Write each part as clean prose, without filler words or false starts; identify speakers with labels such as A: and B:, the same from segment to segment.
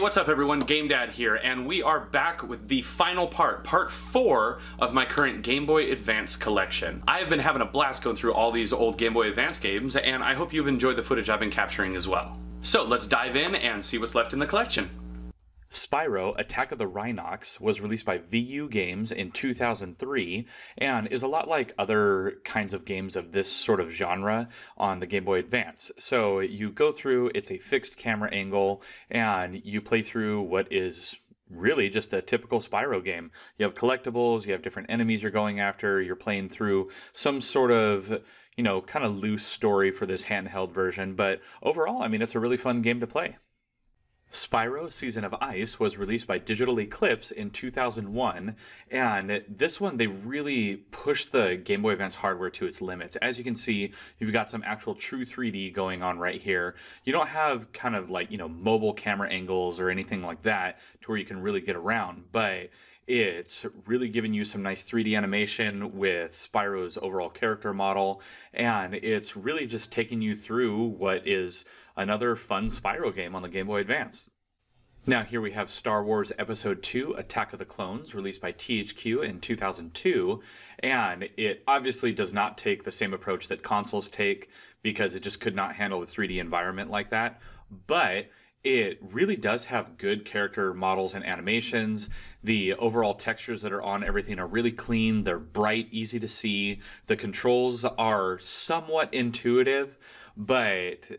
A: what's up everyone? GameDad here, and we are back with the final part 4 of my current Game Boy Advance collection. I have been having a blast going through all these old Game Boy Advance games, and I hope you've enjoyed the footage I've been capturing as well. So let's dive in and see what's left in the collection. Spyro Attack of the Rhinox was released by VU Games in 2003 and is a lot like other kinds of games of this sort of genre on the Game Boy Advance. So you go through, it's a fixed camera angle, and you play through what is really just a typical Spyro game. You have collectibles, you have different enemies you're going after, you're playing through some sort of, kind of loose story for this handheld version, but overall, I mean, it's a really fun game to play. Spyro Season of Ice was released by Digital Eclipse in 2001, and this one they really pushed the Game Boy Advance hardware to its limits. As you can see, you've got some actual true 3D going on right here. You don't have kind of like, mobile camera angles or anything like that to where you can really get around, but it's really giving you some nice 3D animation with Spyro's overall character model, and it's really just taking you through what is another fun Spyro game on the Game Boy Advance. Now here we have Star Wars Episode 2, Attack of the Clones, released by THQ in 2002, and it obviously does not take the same approach that consoles take because it just could not handle the 3D environment like that, but it really does have good character models and animations. The overall textures that are on everything are really clean, they're bright, easy to see. The controls are somewhat intuitive, but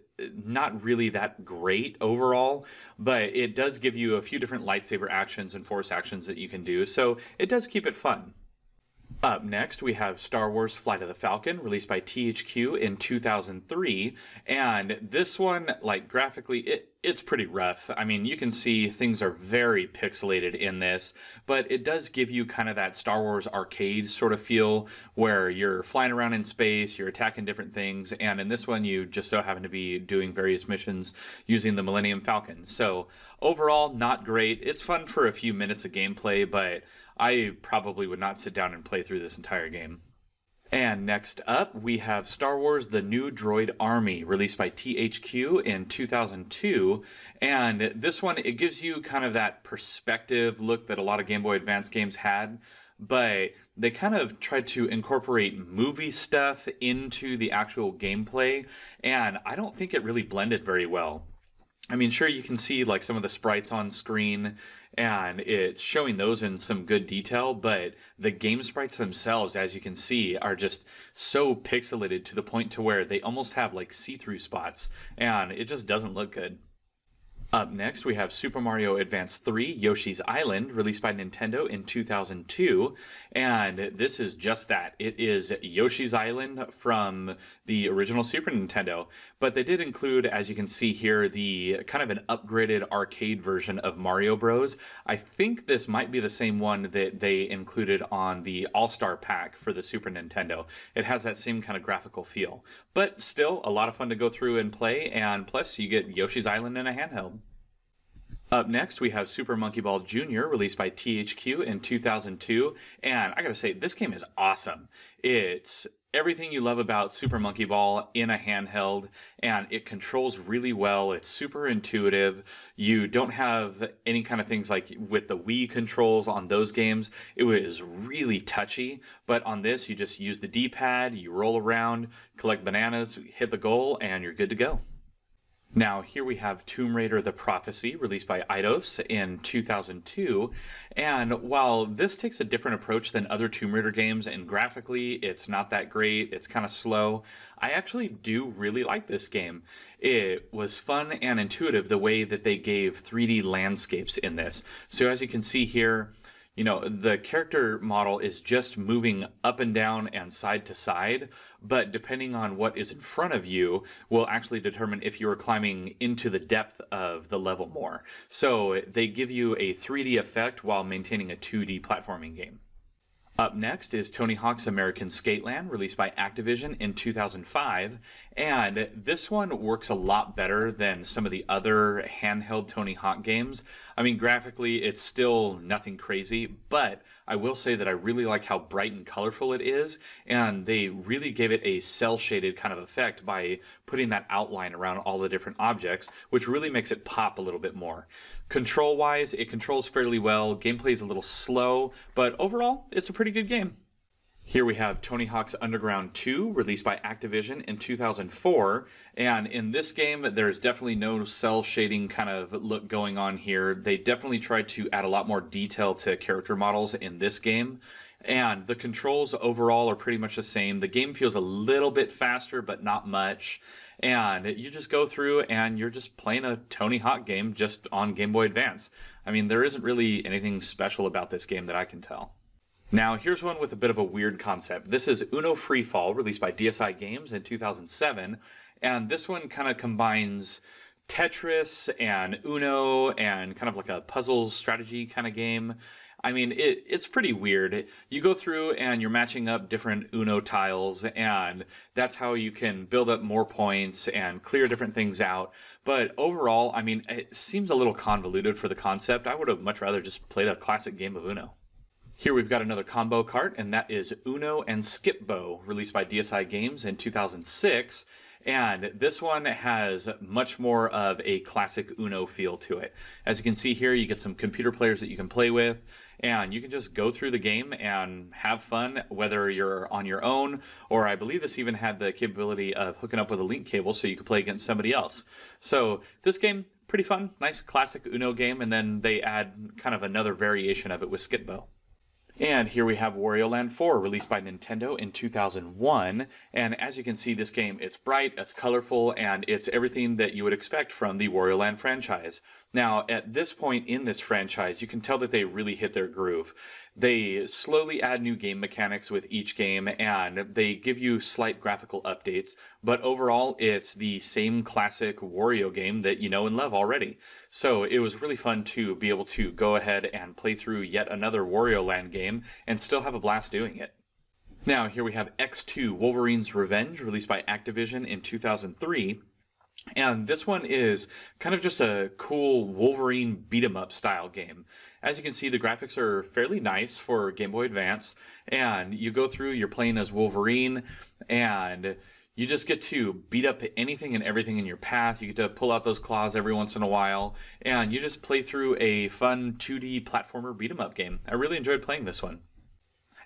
A: not really that great overall. But it does give you a few different lightsaber actions and force actions that you can do, so it does keep it fun. Up next, we have Star Wars Flight of the Falcon, released by THQ in 2003, and this one, like graphically, it's pretty rough. I mean, you can see things are very pixelated in this, but it does give you kind of that Star Wars arcade sort of feel where you're flying around in space, you're attacking different things, and in this one you just so happen to be doing various missions using the Millennium Falcon. So overall, not great. It's fun for a few minutes of gameplay, but I probably would not sit down and play through this entire game. And next up, we have Star Wars The New Droid Army, released by THQ in 2002. And this one, it gives you kind of that perspective look that a lot of Game Boy Advance games had, but they kind of tried to incorporate movie stuff into the actual gameplay, and I don't think it really blended very well. I mean, sure, you can see like some of the sprites on screen, and it's showing those in some good detail, but the game sprites themselves, as you can see, are just so pixelated to the point to where they almost have like see-through spots, and it just doesn't look good. Up next, we have Super Mario Advance 3 Yoshis Island, released by Nintendo in 2002, and this is just that. It is Yoshi's Island from the original Super Nintendo, but they did include, as you can see here, the kind of an upgraded arcade version of Mario Bros. I think this might be the same one that they included on the All-Star Pack for the Super Nintendo. It has that same kind of graphical feel, but still a lot of fun to go through and play, and plus you get Yoshi's Island in a handheld. Up next, we have Super Monkey Ball Jr., released by THQ in 2002, and I gotta say, this game is awesome. It's everything you love about Super Monkey Ball in a handheld, and it controls really well. It's super intuitive. You don't have any kind of things like with the Wii controls on those games. It was really touchy, but on this, you just use the D-pad, you roll around, collect bananas, hit the goal, and you're good to go. Now, here we have Tomb Raider: The Prophecy, released by Eidos in 2002, and while this takes a different approach than other Tomb Raider games, and graphically it's not that great, it's kind of slow, I actually do really like this game. It was fun and intuitive the way that they gave 3D landscapes in this. So as you can see here, the character model is just moving up and down and side to side, but depending on what is in front of you will actually determine if you are climbing into the depth of the level more. So they give you a 3D effect while maintaining a 2D platforming game. Up next is Tony Hawk's American Skateland, released by Activision in 2005, and this one works a lot better than some of the other handheld Tony Hawk games. I mean, graphically, it's still nothing crazy, but I will say that I really like how bright and colorful it is, and they really gave it a cel-shaded kind of effect by putting that outline around all the different objects, which really makes it pop a little bit more. Control-wise, it controls fairly well, gameplay is a little slow, but overall, it's a pretty good game. Here we have Tony Hawk's Underground 2, released by Activision in 2004, and in this game there's definitely no cel shading kind of look going on here. They definitely tried to add a lot more detail to character models in this game, and the controls overall are pretty much the same. The game feels a little bit faster, but not much, and you just go through and you're just playing a Tony Hawk game just on Game Boy Advance. I mean, there isn't really anything special about this game that I can tell. Now, here's one with a bit of a weird concept. This is Uno Freefall, released by DSi Games in 2007, and this one kind of combines Tetris and Uno and kind of like a puzzle strategy kind of game. I mean, it's pretty weird. You go through and you're matching up different Uno tiles, and that's how you can build up more points and clear different things out. But overall, I mean, it seems a little convoluted for the concept. I would have much rather just played a classic game of Uno. Here we've got another combo cart, and that is Uno and Skipbo, released by DSi Games in 2006. And this one has much more of a classic Uno feel to it. As you can see here, you get some computer players that you can play with, and you can just go through the game and have fun, whether you're on your own, or I believe this even had the capability of hooking up with a link cable so you could play against somebody else. So this game, pretty fun, nice classic Uno game, and then they add kind of another variation of it with Skipbo. And here we have Wario Land 4, released by Nintendo in 2001, and as you can see, this game, it's bright, it's colorful, and it's everything that you would expect from the Wario Land franchise. Now, at this point in this franchise, you can tell that they really hit their groove. They slowly add new game mechanics with each game, and they give you slight graphical updates, but overall, it's the same classic Wario game that you know and love already. So it was really fun to be able to go ahead and play through yet another Wario Land game and still have a blast doing it. Now, here we have X2 Wolverine's Revenge, released by Activision in 2003. And this one is kind of just a cool Wolverine beat-em-up style game. As you can see, the graphics are fairly nice for Game Boy Advance, and you go through, you're playing as Wolverine, and you just get to beat up anything and everything in your path. You get to pull out those claws every once in a while, and you just play through a fun 2D platformer beat-em-up game. I really enjoyed playing this one.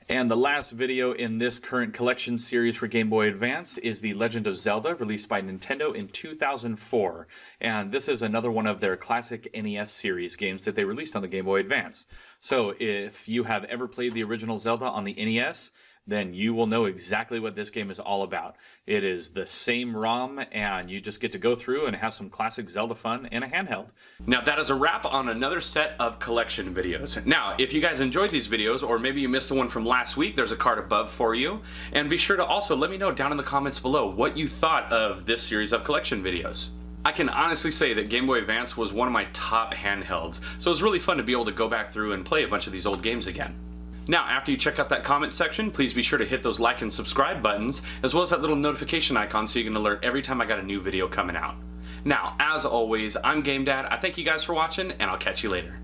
A: And the last video in this current collection series for Game Boy Advance is the Legend of Zelda, released by Nintendo in 2004. And this is another one of their classic NES series games that they released on the Game Boy Advance. So if you have ever played the original Zelda on the NES, then you will know exactly what this game is all about. It is the same ROM, and you just get to go through and have some classic Zelda fun in a handheld. Now that is a wrap on another set of collection videos. Now, if you guys enjoyed these videos, or maybe you missed the one from last week, there's a card above for you. And be sure to also let me know down in the comments below what you thought of this series of collection videos. I can honestly say that Game Boy Advance was one of my top handhelds, so it was really fun to be able to go back through and play a bunch of these old games again. Now, after you check out that comment section, please be sure to hit those like and subscribe buttons, as well as that little notification icon so you can alert every time I got a new video coming out. Now, as always, I'm GameDad. I thank you guys for watching, and I'll catch you later.